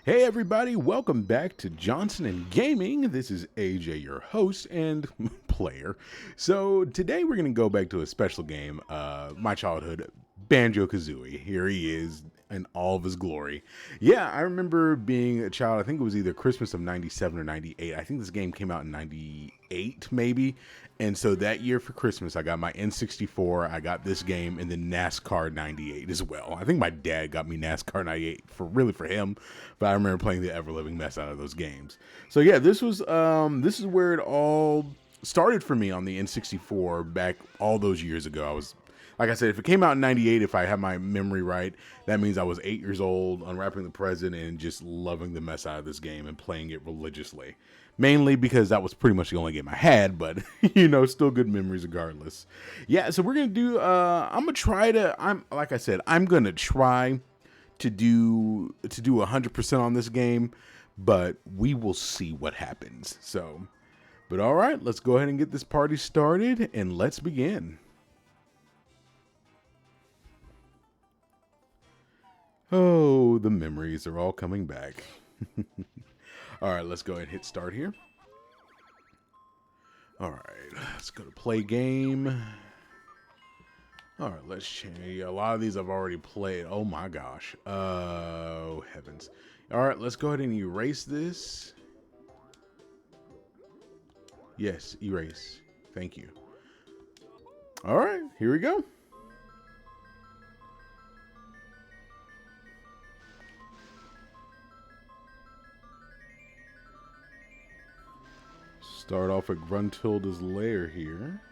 Hey everybody, welcome back to Johnson&Gaming. This is AJ, your host and player. So today we're going to go back to a special game, my childhood, Banjo Kazooie. Here he is in all of his glory. Yeah, I remember being a child. I think it was either Christmas of 97 or 98. I think this game came out in 98 maybe. And so that year for Christmas, I got my N64, I got this game, and then NASCAR 98 as well. I think my dad got me NASCAR 98 for him, but I remember playing the ever-living mess out of those games. So yeah, this is where it all started for me on the N64 back all those years ago. I was, like I said, if it came out in 98, if I have my memory right, that means I was 8 years old, unwrapping the present and just loving the mess out of this game and playing it religiously. Mainly because that was pretty much the only game I had, but still good memories regardless. Yeah, so we're gonna do. I'm gonna try to. Like I said, I'm gonna try to do 100% on this game, but we will see what happens. So, but all right, let's go ahead and get this party started, and let's begin. Oh, the memories are all coming back. All right, let's go ahead and hit start here. All right, let's go to play game. All right, let's change. A lot of these I've already played. Oh my gosh. Oh heavens. All right, let's go ahead and erase this. Yes, erase. Thank you. All right, here we go. Start off at Gruntildas Lair here.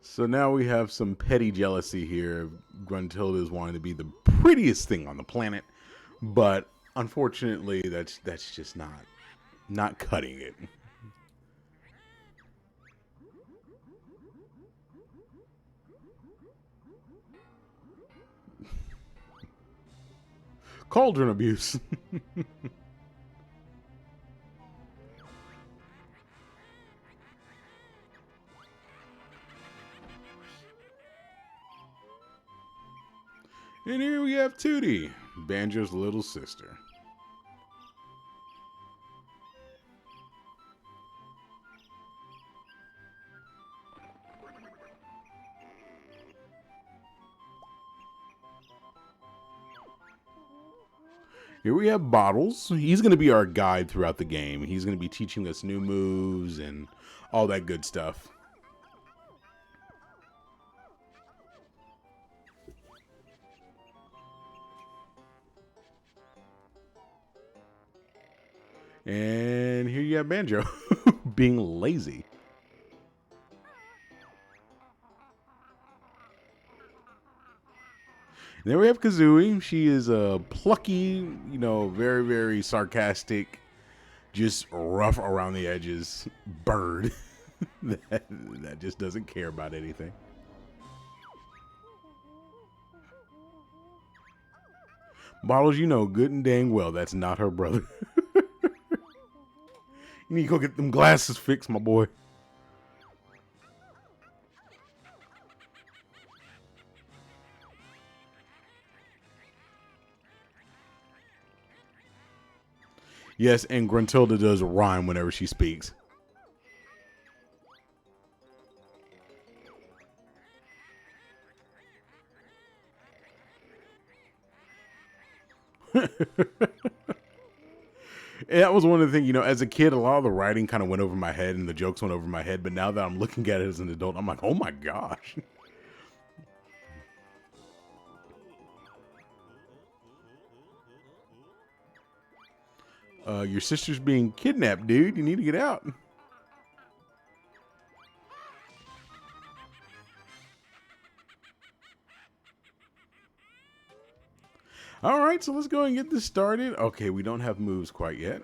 So now we have some petty jealousy here. Gruntilda's wanting to be the prettiest thing on the planet, but unfortunately, that's just not cutting it. Cauldron abuse. And here we have Tootie, Banjo's little sister. Here we have Bottles. He's going to be our guide throughout the game. He's going to be teaching us new moves and all that good stuff. And here you have Banjo being lazy. And then we have Kazooie. She is a plucky, very, very sarcastic, just rough around the edges bird that just doesn't care about anything. Bottles, you know good and dang well that's not her brother. You need to go get them glasses fixed, my boy. Yes, and Gruntilda does rhyme whenever she speaks. And that was one of the things, as a kid, a lot of the writing kind of went over my head and the jokes went over my head. But now that I'm looking at it as an adult, I'm like, oh my gosh. Your sister's being kidnapped, dude. You need to get out. All right, so let's go and get this started. Okay, we don't have moves quite yet.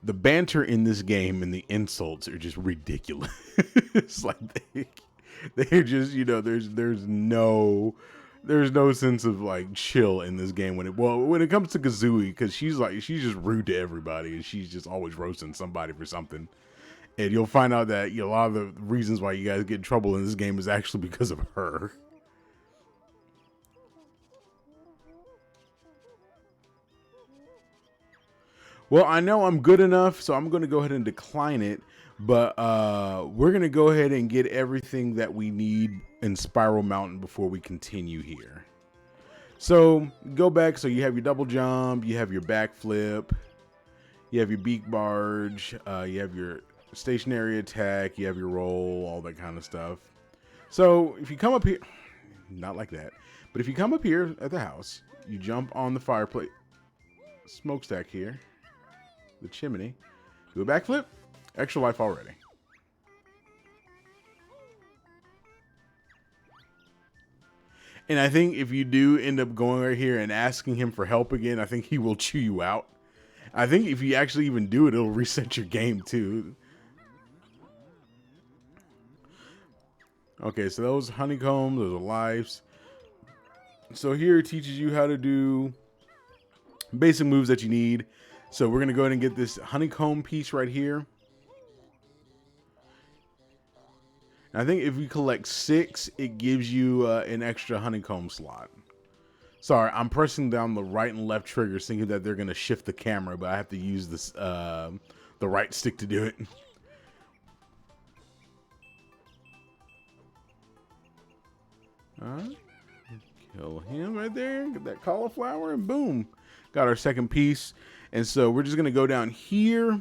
The banter in this game and the insults are just ridiculous. It's like they're just, you know, there's no sense of like chill in this game when it comes to Kazooie, because she's just rude to everybody and she's just always roasting somebody for something. And you'll find out that, you know, a lot of the reasons why you guys get in trouble in this game is actually because of her. Well, I know I'm good enough, so I'm going to go ahead and decline it. But we're going to go ahead and get everything that we need in Spiral Mountain before we continue here. So go back. So you have your double jump, you have your backflip, you have your beak barge, you have your stationary attack, you have your roll, all that kind of stuff. So if you come up here, not like that, but if you come up here at the house, you jump on the fireplace smokestack here, the chimney, do a backflip, extra life already. And I think if you do end up going right here and asking him for help again, I think he will chew you out. I think if you actually even do it, it'll reset your game too. Okay, so those honeycombs, those are lives. So here it teaches you how to do basic moves that you need. So we're going to go ahead and get this honeycomb piece right here. And I think if you collect 6, it gives you an extra honeycomb slot. Sorry, I'm pressing down the right and left triggers thinking that they're going to shift the camera, but I have to use this the right stick to do it. Alright. Kill him right there. Get that cauliflower and boom. Got our second piece. And so we're just going to go down here.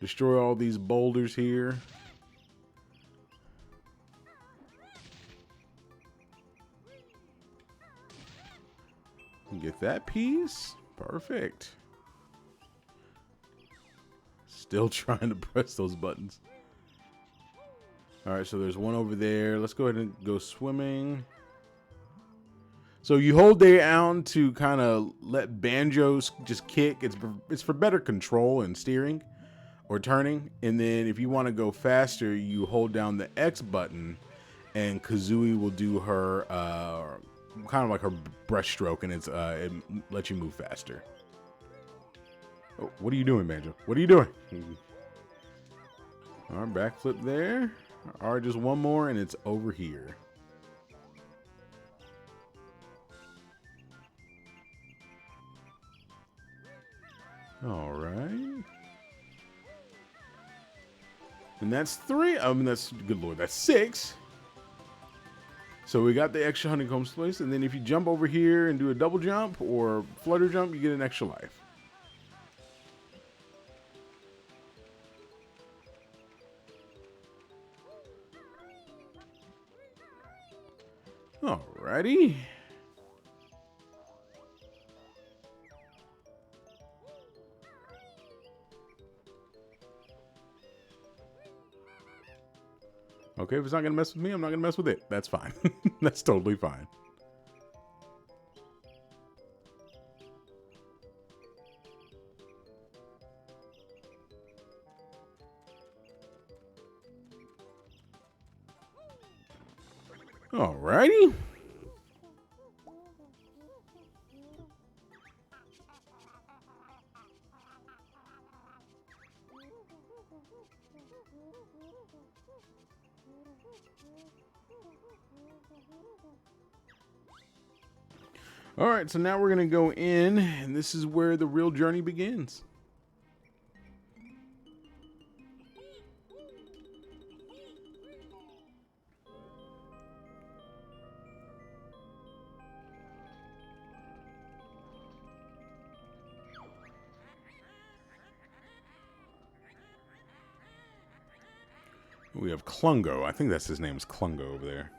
Destroy all these boulders here. Get that piece. Perfect. Still trying to press those buttons. All right, so there's one over there. Let's go ahead and go swimming. So you hold down to kind of let Banjos just kick. It's for better control and steering or turning. And then if you want to go faster, you hold down the X button and Kazooie will do her kind of like her breaststroke, and it lets you move faster. Oh, what are you doing, Banjo? What are you doing? All right, backflip there. All right, just one more, and it's over here. All right. And that's 3. I mean, that's, good Lord, that's 6. So we got the extra honeycomb slice, and then if you jump over here and do a double jump or flutter jump, you get an extra life. Alrighty. Okay, if it's not going to mess with me, I'm not going to mess with it. That's fine. That's totally fine. Alrighty. All right, so now we're going to go in, and this is where the real journey begins. We have Klungo. I think that's his name is Klungo over there.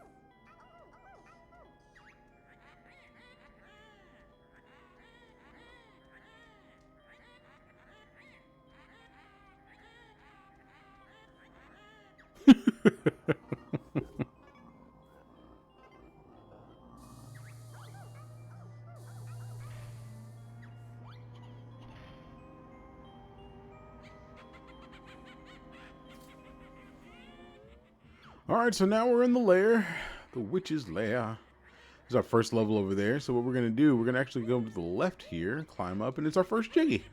Alright, so now we're in the lair. The witch's lair. This is our first level over there. So what we're going to do, we're going to actually go to the left here, climb up, and it's our first Jiggy.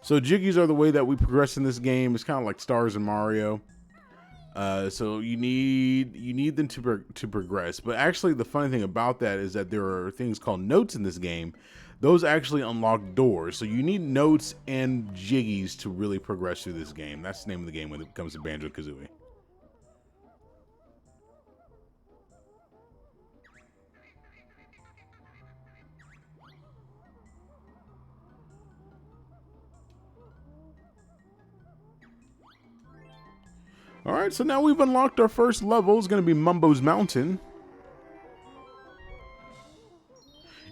So Jiggies are the way that we progress in this game. It's kind of like stars in Mario. So you need them to progress. But actually, the funny thing about that is that there are things called notes in this game. Those actually unlock doors. So you need notes and Jiggies to really progress through this game. That's the name of the game when it comes to Banjo Kazooie. Alright, so now we've unlocked our first level. It's going to be Mumbo's Mountain.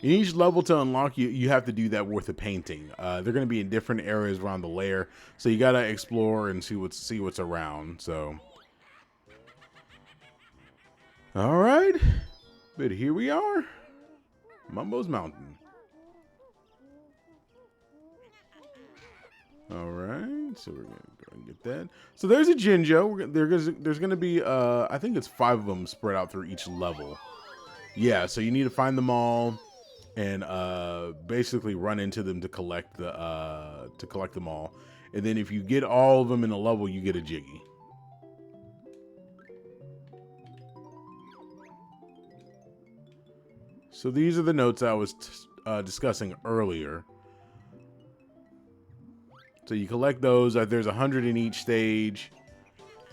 In each level to unlock, you have to do that with a painting. They're going to be in different areas around the lair, so you got to explore and see what's around. So, all right, but here we are, Mumbo's Mountain. All right, so we're gonna go and get that. So there's a Jinjo. There's gonna be I think it's 5 of them spread out through each level. Yeah, so you need to find them all and basically run into them to collect them all. And then if you get all of them in a level, you get a Jiggy. So these are the notes I was discussing earlier. So you collect those. There's 100 in each stage.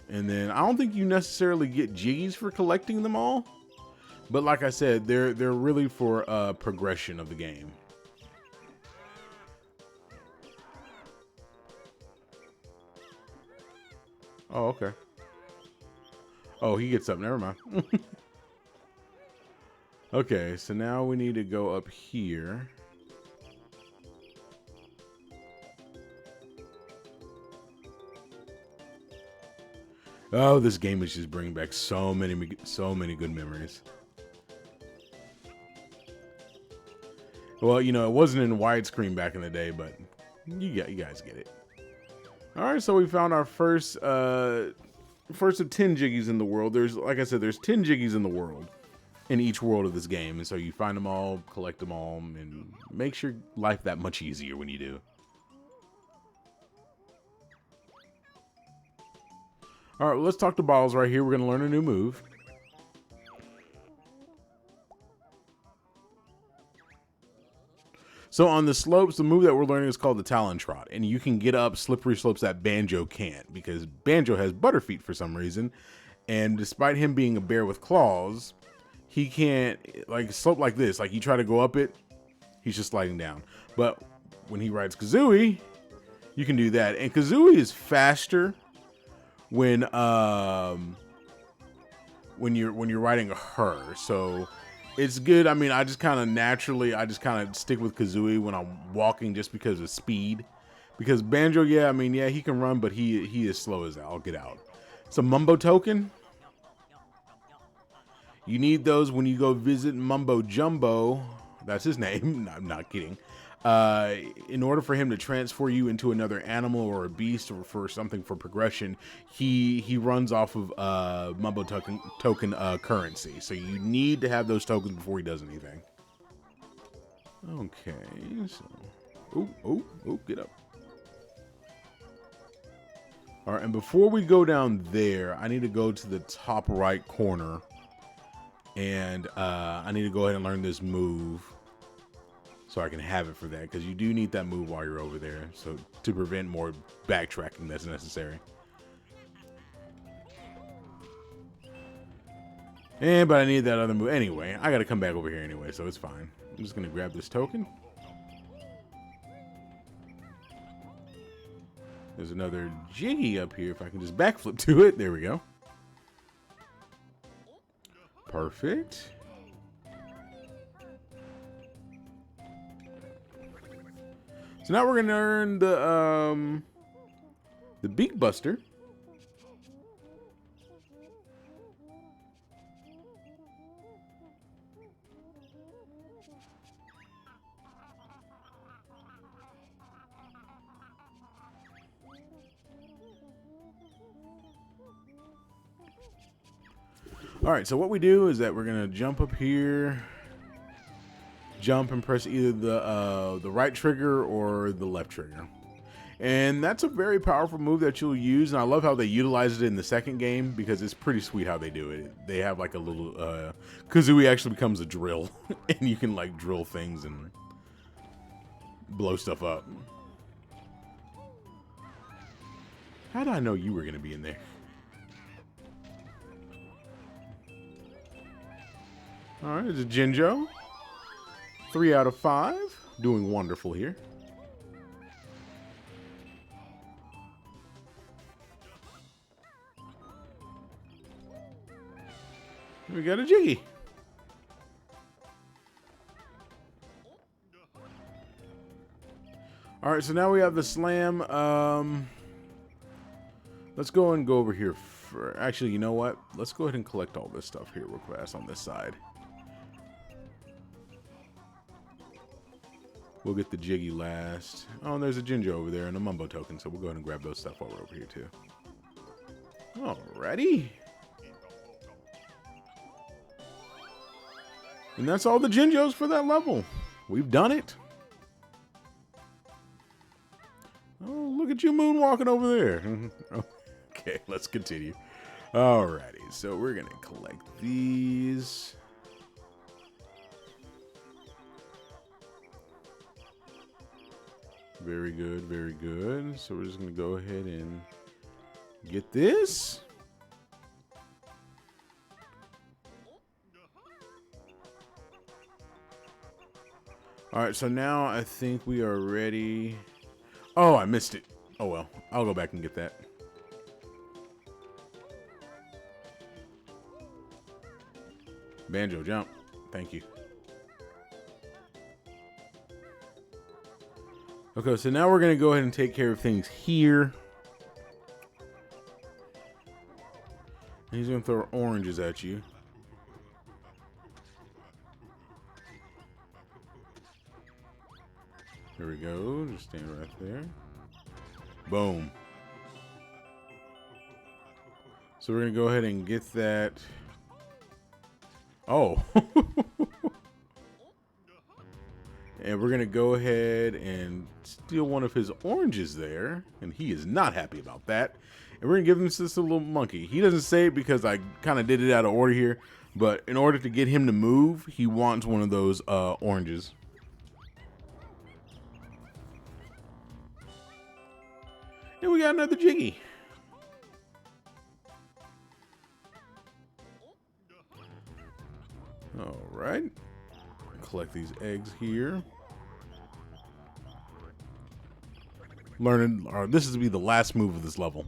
And then I don't think you necessarily get Jiggies for collecting them all. But like I said, they're really for progression of the game. Oh, okay. Oh, he gets up. Never mind. Okay, so now we need to go up here. Oh, this game is just bringing back so many good memories. Well, you know, it wasn't in widescreen back in the day, but you guys get it. All right, so we found our first of 10 Jiggies in the world. Like I said, there's 10 Jiggies in the world, in each world of this game, and so you find them all, collect them all, and makes your life that much easier when you do. All right, well, let's talk to Balls right here. We're going to learn a new move. So on the slopes, the move that we're learning is called the Talon Trot, and you can get up slippery slopes that Banjo can't, because Banjo has butterfeet for some reason, and despite him being a bear with claws, he can't, like, slope like this. Like, you try to go up it, he's just sliding down. But when he rides Kazooie, you can do that, and Kazooie is faster when you're riding her, so it's good. I mean, I just kind of stick with Kazooie when I'm walking just because of speed. Because Banjo, yeah, I mean, yeah, he can run, but he is slow as hell. I'll get out. So Mumbo token. You need those when you go visit Mumbo Jumbo. That's his name. I'm not kidding. In order for him to transfer you into another animal or a beast or for something for progression, he runs off of Mumbo token currency. So you need to have those tokens before he does anything. Okay, so oh, get up. All right, and before we go down there, I need to go to the top right corner, and I need to go ahead and learn this move. So I can have it for that, because you do need that move while you're over there, so to prevent more backtracking that's necessary. But I need that other move anyway. I got to come back over here anyway, so it's fine. I'm just gonna grab this token. There's another Jiggy up here. If I can just backflip to it. There we go. Perfect. So now we're gonna earn the Beak Buster. All right, so what we do is that we're gonna jump up here, jump and press either the right trigger or the left trigger. And that's a very powerful move that you'll use, and I love how they utilized it in the second game because it's pretty sweet how they do it. They have like a little Kazooie actually becomes a drill, and you can like drill things and blow stuff up. How did I know you were gonna be in there? All right, it's a Jinjo. 3 out of 5, doing wonderful here. We got a Jiggy. All right, so now we have the slam. Let's go and go over here. Actually, you know what? Let's go ahead and collect all this stuff here real fast on this side. We'll get the Jiggy last. Oh, and there's a Jinjo over there and a Mumbo token, so we'll go ahead and grab those stuff while we're over here too. Alrighty. And that's all the Jinjos for that level. We've done it. Oh, look at you moonwalking over there. Okay, let's continue. Alrighty, so we're gonna collect these. Very good, very good. So we're just gonna go ahead and get this. All right, so now I think we are ready. Oh, I missed it. Oh well, I'll go back and get that. Banjo, jump. Thank you. Okay, so now we're going to go ahead and take care of things here. And he's going to throw oranges at you. There we go. Just stand right there. Boom. So we're going to go ahead and get that. Oh. And we're going to go ahead and steal one of his oranges there. And he is not happy about that. And we're going to give him this little monkey. He doesn't say it because I kind of did it out of order here. But in order to get him to move, he wants one of those oranges. And we got another Jiggy. All right. Collect these eggs here. Learning, or this is to be the last move of this level.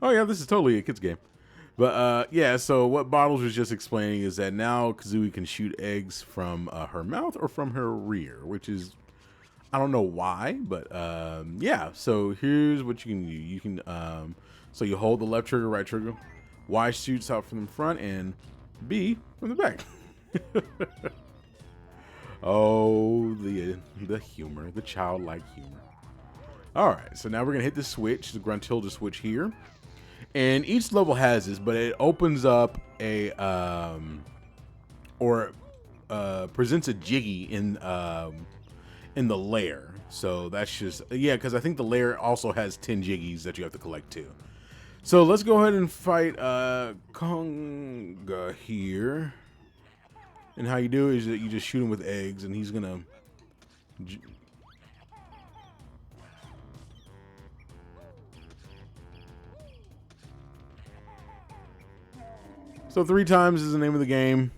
Oh yeah, this is totally a kid's game. But yeah, so what Bottles was just explaining is that now Kazooie can shoot eggs from her mouth or from her rear, which is, I don't know why, but yeah. So here's what you can do. You can, so you hold the left trigger, right trigger. Y shoots out from the front and B from the back. Oh, the humor, the childlike humor. All right, so now we're gonna hit the switch, the Gruntilda switch here. And each level has this, but it opens up a presents a Jiggy in the lair. So that's just, yeah, because I think the lair also has 10 Jiggies that you have to collect too. So let's go ahead and fight Conga here. And how you do is that you just shoot him with eggs, and he's gonna. So 3 times is the name of the game.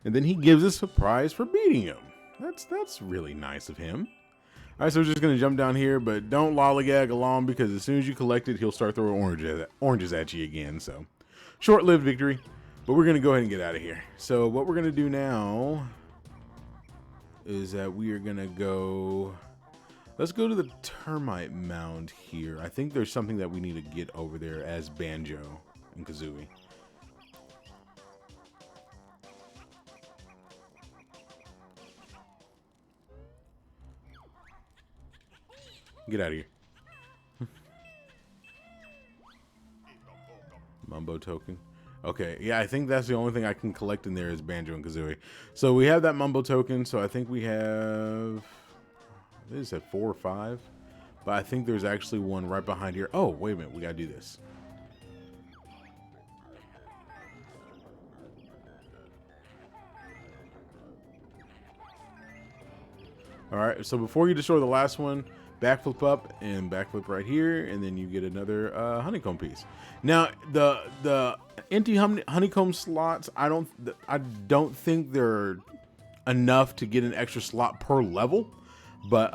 And then he gives us a prize for beating him. That's really nice of him. All right, so we're just gonna jump down here, but don't lollygag along because as soon as you collect it, he'll start throwing oranges at you again. So short-lived victory, but we're gonna go ahead and get out of here. So what we're gonna do now is that we are gonna go. Let's go to the termite mound here. I think there's something that we need to get over there as Banjo and Kazooie. Get out of here. Mumbo token. Okay, yeah, I think that's the only thing I can collect in there is Banjo and Kazooie. So we have that Mumbo token, so I think we have... What is that, 4 or 5? But I think there's actually one right behind here. Oh, wait a minute, we gotta do this. Alright, so before you destroy the last one, backflip up and backflip right here, and then you get another honeycomb piece. Now the empty honeycomb slots, I don't think they're enough to get an extra slot per level, but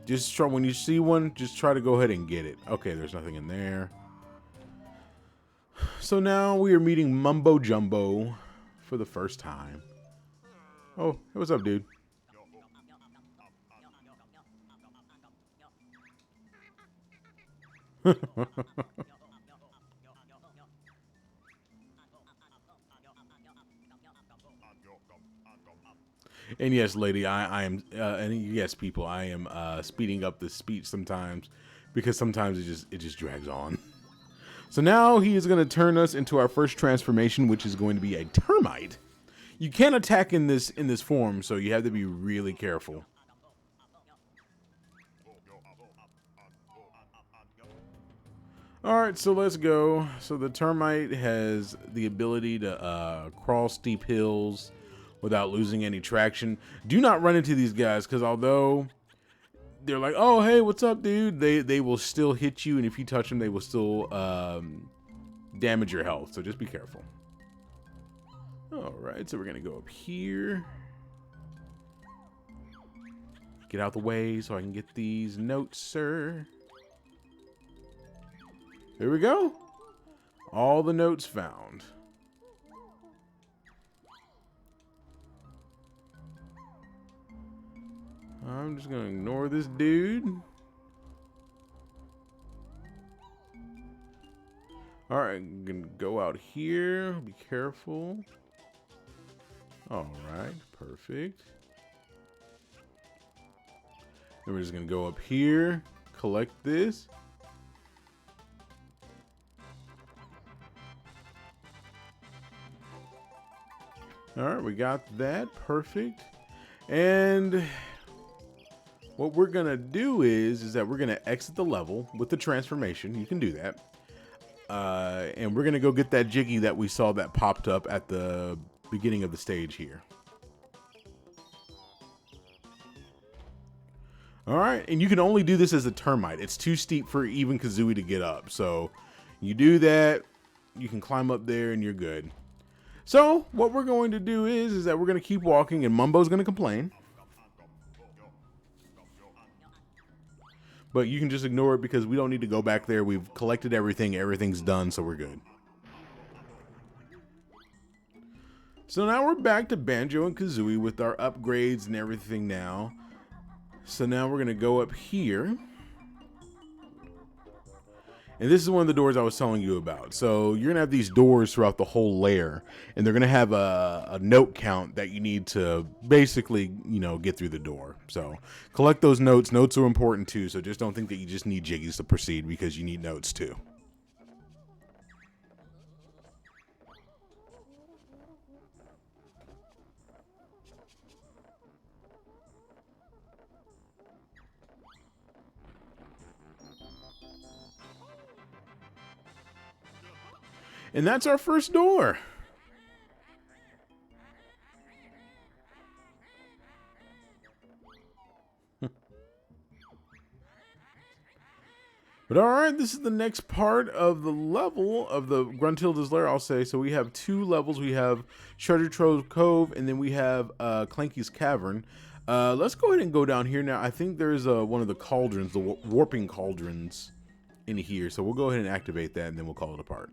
just try, when you see one, just try to go ahead and get it. Okay, there's nothing in there. So now we are meeting Mumbo Jumbo for the first time. Oh, hey, what's up, dude? And yes, lady, I am, and yes, people, I am speeding up the speech sometimes because sometimes it just drags on. So now he is going to turn us into our first transformation, which is going to be a termite. You can't attack in this form, so you have to be really careful. All right, so let's go. So the termite has the ability to crawl steep hills without losing any traction. Do not run into these guys because although they're like, "Oh, hey, what's up, dude?" They will still hit you, and if you touch them, they will still damage your health. So just be careful. All right, so we're gonna go up here. Get out the way so I can get these notes, sir. Here we go. All the notes found. I'm just gonna ignore this dude. All right, I'm gonna go out here. Be careful. All right, perfect. Then we're just gonna go up here, collect this. All right, we got that, perfect. And what we're gonna do is that we're gonna exit the level with the transformation. You can do that. And we're gonna go get that Jiggy that we saw that popped up at the beginning of the stage here. All right, and you can only do this as a termite. It's too steep for even Kazooie to get up. So you do that, you can climb up there and you're good. So what we're going to do is that we're going to keep walking and Mumbo's going to complain. But you can just ignore it because we don't need to go back there. We've collected everything. Everything's done, so we're good. So now we're back to Banjo and Kazooie with our upgrades and everything now. So now we're going to go up here. And this is one of the doors I was telling you about. So you're going to have these doors throughout the whole lair. And they're going to have a note count that you need to basically, you know, get through the door. So collect those notes. Notes are important too. So just don't think that you just need Jiggies to proceed because you need notes too. And that's our first door. But all right, this is the next part of the level of the Gruntildas Lair, I'll say. So we have 2 levels. We have Treasure Trove Cove, and then we have Clanky's Cavern. Let's go ahead and go down here now. I think there's one of the cauldrons, the warping cauldrons in here. So we'll go ahead and activate that, and then we'll call it apart.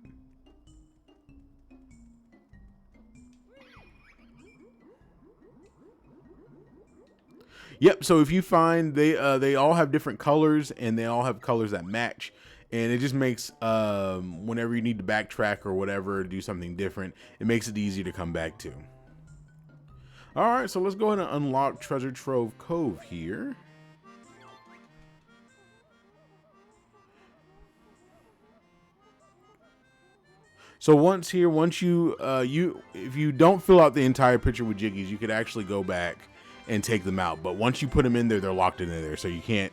Yep. So if you find they all have different colors, and they all have colors that match, and it just makes whenever you need to backtrack or whatever, do something different, it makes it easy to come back to. All right, so let's go ahead and unlock Treasure Trove Cove here. So once you if you don't fill out the entire picture with Jiggies, you could actually go back and take them out. But once you put them in there, they're locked in there, so you can't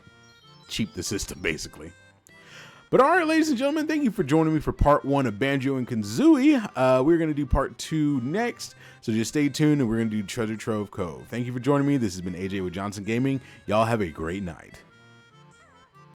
cheat the system, basically. But all right, ladies and gentlemen, thank you for joining me for part 1 of Banjo and Kazooie. We're going to do part 2 next, so just stay tuned, and we're going to do Treasure Trove Cove. Thank you for joining me. This has been AJ with Johnson Gaming. Y'all have a great night.